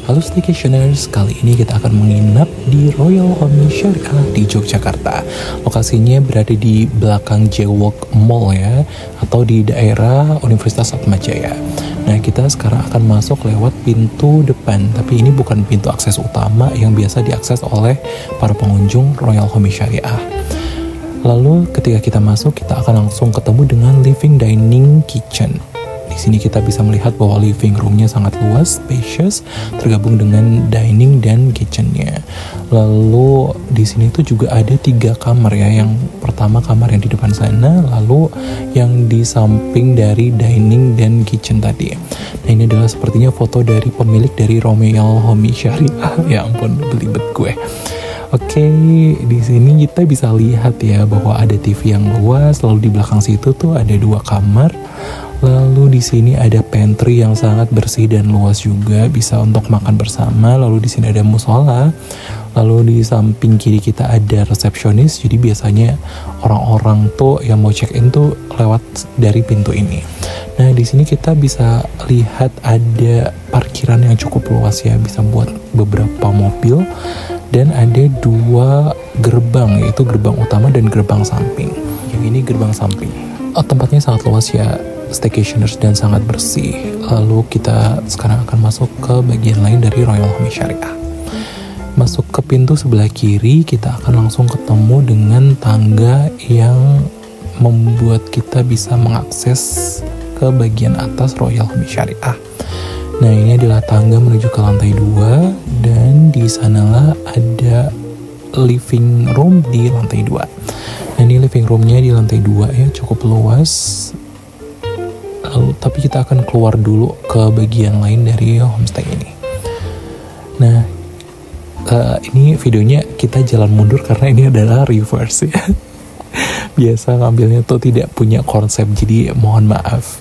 Halo Staycationers, kali ini kita akan menginap di Royal Home Syariah di Yogyakarta. Lokasinya berada di belakang Jewok Mall ya, atau di daerah Universitas Atmajaya. Nah, kita sekarang akan masuk lewat pintu depan, tapi ini bukan pintu akses utama yang biasa diakses oleh para pengunjung Royal Home Syariah. Lalu ketika kita masuk, kita akan langsung ketemu dengan living dining kitchen. Di sini kita bisa melihat bahwa living roomnya sangat luas, spacious, tergabung dengan dining dan kitchennya. Lalu di sini tuh juga ada 3 kamar ya. Yang pertama kamar yang di depan sana, lalu yang di samping dari dining dan kitchen tadi. Nah, ini adalah sepertinya foto dari pemilik dari Royal Home Syariah. Ya ampun, belibet gue. Oke, di sini kita bisa lihat ya bahwa ada TV yang luas, lalu di belakang situ tuh ada 2 kamar. Lalu di sini ada pantry yang sangat bersih dan luas juga, bisa untuk makan bersama. Lalu di sini ada musola. Lalu di samping kiri kita ada resepsionis. Jadi biasanya orang-orang tuh yang mau check in tuh lewat dari pintu ini. Nah, di sini kita bisa lihat ada parkiran yang cukup luas ya, bisa buat beberapa mobil. Dan ada 2 gerbang, yaitu gerbang utama dan gerbang samping. Yang ini gerbang samping. Tempatnya sangat luas ya, Staycationers, dan sangat bersih. Lalu kita sekarang akan masuk ke bagian lain dari Royal Home Syariah. Masuk ke pintu sebelah kiri, kita akan langsung ketemu dengan tangga yang membuat kita bisa mengakses ke bagian atas Royal Home Syariah. Nah, ini adalah tangga menuju ke lantai 2, dan di sanalah ada living room di lantai 2. Nah, ini living roomnya di lantai 2 ya, cukup luas. Lalu, tapi kita akan keluar dulu ke bagian lain dari homestay ini. Nah, ini videonya kita jalan mundur karena ini adalah reverse ya. Biasa ngambilnya tuh tidak punya konsep, jadi mohon maaf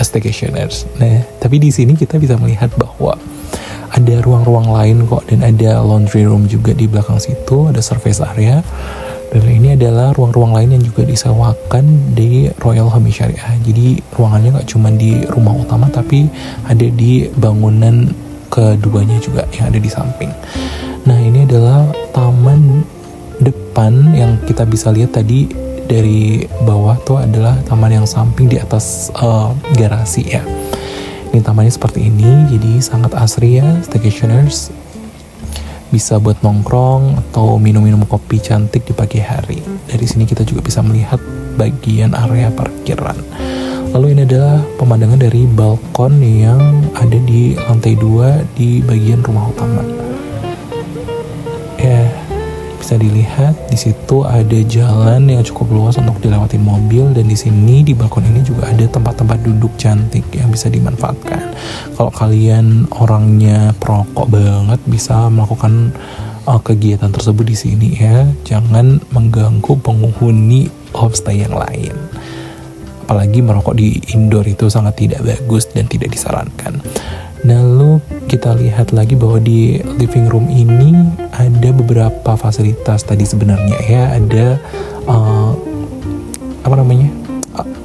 Staycationers. Nah, tapi di sini kita bisa melihat bahwa ada ruang-ruang lain kok, dan ada laundry room juga di belakang situ, ada service area. Dan ini adalah ruang-ruang lain yang juga disewakan di Royal Home Syariah. Jadi ruangannya nggak cuma di rumah utama, tapi ada di bangunan keduanya juga yang ada di samping. Nah, ini adalah taman depan yang kita bisa lihat tadi dari bawah tuh adalah taman yang samping di atas garasi ya. Ini tamannya seperti ini, jadi sangat asri ya Staycationers. Bisa buat nongkrong atau minum-minum kopi cantik di pagi hari. Dari sini kita juga bisa melihat bagian area parkiran. Lalu ini adalah pemandangan dari balkon yang ada di lantai 2 di bagian rumah utama. Ya, bisa dilihat di situ ada jalan yang cukup luas untuk dilewatin mobil, dan di sini di balkon ini juga ada tempat-tempat duduk cantik yang bisa dimanfaatkan. Kalau kalian orangnya perokok banget, bisa melakukan kegiatan tersebut di sini ya. Jangan mengganggu penghuni homestay yang lain. Apalagi merokok di indoor itu sangat tidak bagus dan tidak disarankan. Lalu kita lihat lagi bahwa di living room ini ada beberapa fasilitas tadi sebenarnya ya. Ada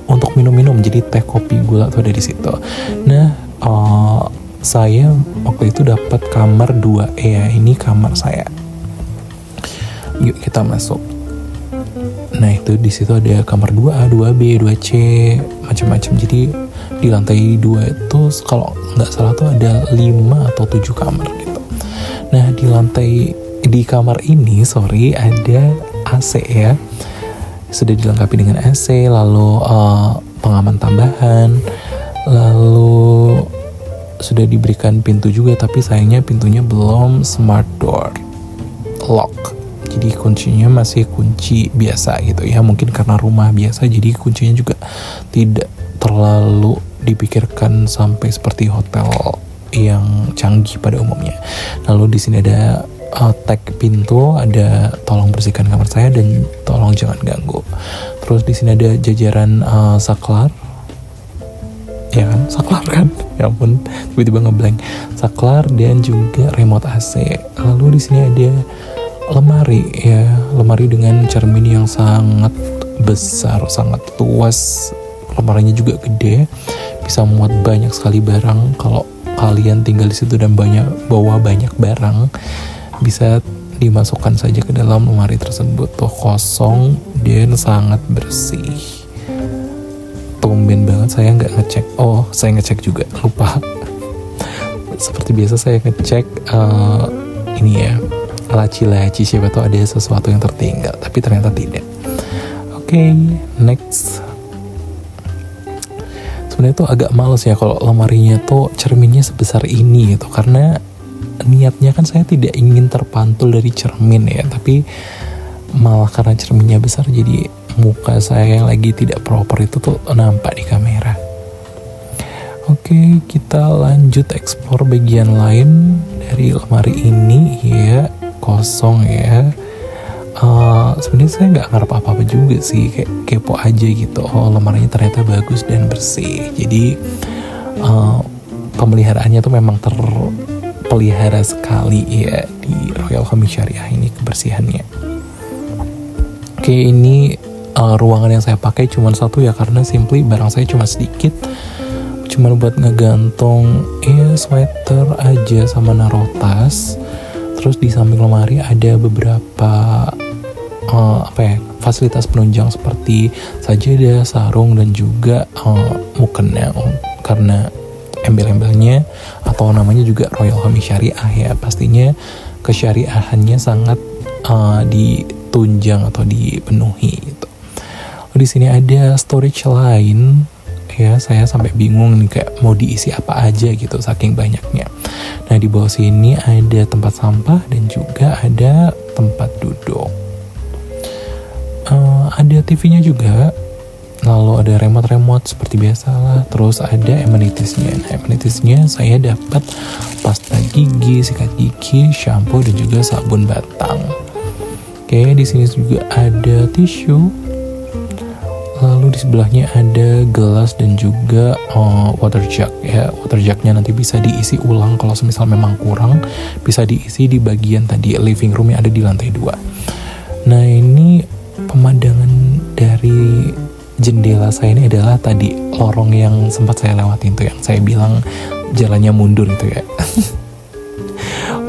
untuk minum-minum, jadi teh, kopi, gula tuh ada di situ. Nah, saya waktu itu dapat kamar 2 ya. Ini kamar saya. Yuk kita masuk. Nah, itu di situ ada kamar 2A, 2B, 2C, macam-macam. Jadi di lantai 2 itu kalau nggak salah tuh ada 5 atau 7 kamar gitu. Nah, di kamar ini ada AC ya. Sudah dilengkapi dengan AC, lalu pengaman tambahan, lalu sudah diberikan pintu juga, tapi sayangnya pintunya belum smart door lock. Jadi kuncinya masih kunci biasa gitu ya. Mungkin karena rumah biasa, jadi kuncinya juga tidak terlalu dipikirkan sampai seperti hotel yang canggih pada umumnya. Lalu di sini ada tag pintu, ada tolong bersihkan kamar saya dan tolong jangan ganggu. Terus di sini ada jajaran saklar. Ya kan, saklar kan? Ya ampun, tiba-tiba ngeblank. Saklar dan juga remote AC. Lalu di sini ada lemari ya, lemari dengan cermin yang sangat besar, sangat luas. Lemarinya juga gede, bisa muat banyak sekali barang. Kalau kalian tinggal di situ dan bawa banyak barang, bisa dimasukkan saja ke dalam lemari tersebut. Tuh kosong dan sangat bersih. Tumben banget saya nggak ngecek. Oh, saya ngecek juga, lupa. Seperti biasa saya ngecek ini ya, laci-laci, siapa tahu ada sesuatu yang tertinggal, tapi ternyata tidak. Oke, next. Sebenarnya tuh agak males ya kalau lemarinya tuh cerminnya sebesar ini gitu, karena niatnya kan saya tidak ingin terpantul dari cermin ya, tapi malah karena cerminnya besar jadi muka saya yang lagi tidak proper itu tuh nampak di kamera. Oke, kita lanjut explore bagian lain dari lemari ini ya, kosong ya. Sebenarnya saya nggak ngarep apa-apa juga sih, kayak kepo aja gitu. Oh, lemarinya ternyata bagus dan bersih. Jadi pemeliharaannya tuh memang terpelihara sekali ya di Royal Home Syariah ini, kebersihannya. Oke, ini ruangan yang saya pakai cuma satu ya, karena simply barang saya cuma sedikit, cuma buat ngegantung sweater aja sama naruh tas. Terus di samping lemari ada beberapa fasilitas penunjang seperti sajadah, sarung, dan juga mukena, karena embel-embelnya atau namanya juga Royal Home Syariah ya, pastinya kesyariahannya sangat ditunjang atau dipenuhi gitu. Di sini ada storage lain ya, saya sampai bingung nih kayak mau diisi apa aja gitu saking banyaknya. Nah, di bawah sini ada tempat sampah dan juga ada tempat duduk. Ada TV-nya juga, lalu ada remote seperti biasa lah. Terus ada amenities-nya. Nah, amenities-nya saya dapat pasta gigi, sikat gigi, shampoo, dan juga sabun batang. Oke, di sini juga ada tisu. Lalu di sebelahnya ada gelas dan juga water jug ya. Water jugnya nanti bisa diisi ulang kalau semisal memang kurang, bisa diisi di bagian tadi living room yang ada di lantai 2. Nah, ini pemandangan dari jendela saya ini adalah tadi lorong yang sempat saya lewatin tuh, yang saya bilang jalannya mundur itu ya.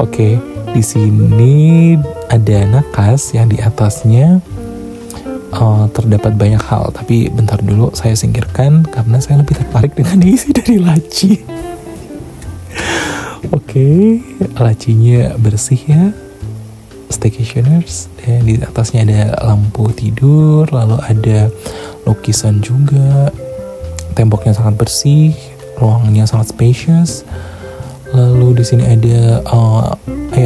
Oke, di sini ada nakas yang di atasnya terdapat banyak hal, tapi bentar dulu saya singkirkan karena saya lebih tertarik dengan isi dari laci. Oke, lacinya bersih ya, staycationers, dan di atasnya ada lampu tidur, lalu ada lukisan juga, temboknya sangat bersih, ruangnya sangat spacious. Lalu di sini ada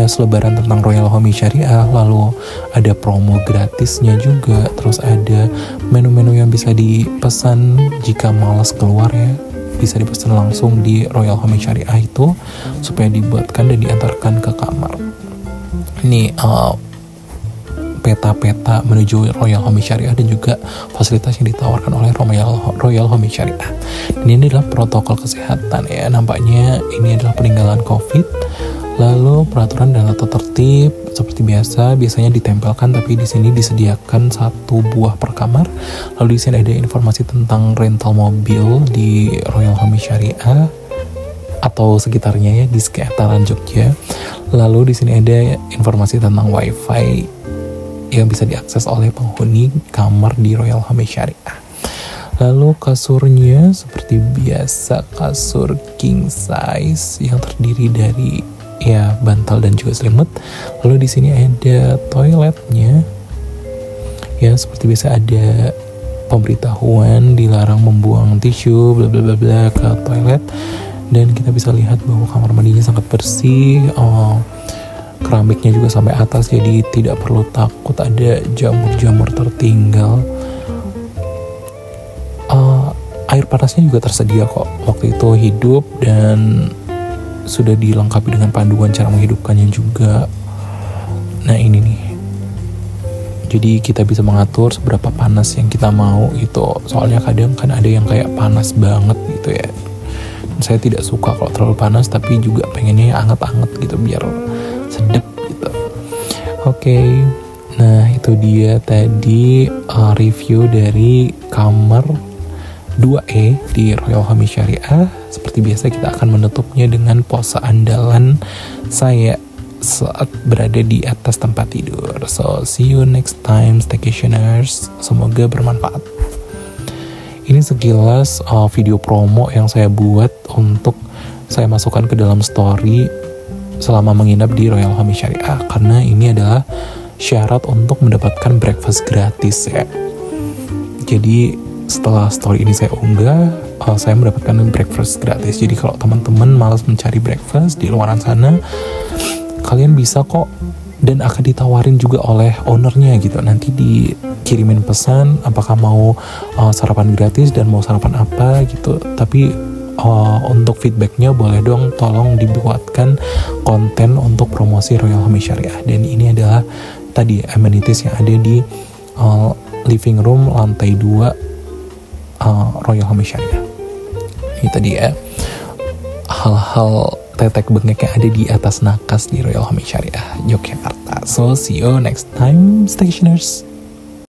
selebaran tentang Royal Home Syariah, lalu ada promo gratisnya juga, terus ada menu-menu yang bisa dipesan jika malas keluar ya, bisa dipesan langsung di Royal Home Syariah itu supaya dibuatkan dan diantarkan ke kamar. Ini peta-peta menuju Royal Home Syariah dan juga fasilitas yang ditawarkan oleh Royal Home Syariah. Dan ini adalah protokol kesehatan ya, nampaknya ini adalah peninggalan COVID. Lalu peraturan dan tata tertib seperti biasanya ditempelkan, tapi di sini disediakan 1 buah per kamar. Lalu di sini ada informasi tentang rental mobil di Royal Home Syariah atau sekitarnya ya, di sekitaran Jogja. Lalu di sini ada informasi tentang WiFi yang bisa diakses oleh penghuni kamar di Royal Home Syariah. Lalu kasurnya seperti biasa, kasur king size yang terdiri dari ya bantal dan juga selimut. Lalu di sini ada toiletnya. Ya, seperti biasa ada pemberitahuan dilarang membuang tisu bla bla bla bla ke toilet. Dan kita bisa lihat bahwa kamar mandinya sangat bersih. Keramiknya juga sampai atas, jadi tidak perlu takut ada jamur-jamur tertinggal. Air panasnya juga tersedia kok, waktu itu hidup dan sudah dilengkapi dengan panduan cara menghidupkannya juga. Nah, ini nih, jadi kita bisa mengatur seberapa panas yang kita mau gitu. Soalnya kadang kan ada yang kayak panas banget gitu ya. Saya tidak suka kalau terlalu panas, tapi juga pengennya anget-anget gitu biar sedap gitu. Oke, nah itu dia tadi review dari kamar 2E di Royal Home Syariah. Seperti biasa kita akan menutupnya dengan pose andalan saya saat berada di atas tempat tidur. So see you next time staycationers, semoga bermanfaat. Ini sekilas video promo yang saya buat untuk saya masukkan ke dalam story selama menginap di Royal Home Syariah, karena ini adalah syarat untuk mendapatkan breakfast gratis ya. Jadi setelah story ini saya unggah, saya mendapatkan breakfast gratis. Jadi kalau teman-teman malas mencari breakfast di luaran sana, kalian bisa kok, dan akan ditawarin juga oleh ownernya gitu. Nanti dikirimin pesan apakah mau sarapan gratis dan mau sarapan apa gitu. Tapi untuk feedbacknya boleh dong tolong dibuatkan konten untuk promosi Royal Home Syariah. Dan ini adalah tadi amenities yang ada di living room lantai 2 Royal Home Syariah. Ini tadi ya hal-hal tetek bengek yang ada di atas nakas di Royal Home Syariah Yogyakarta. So see you next time, stationers.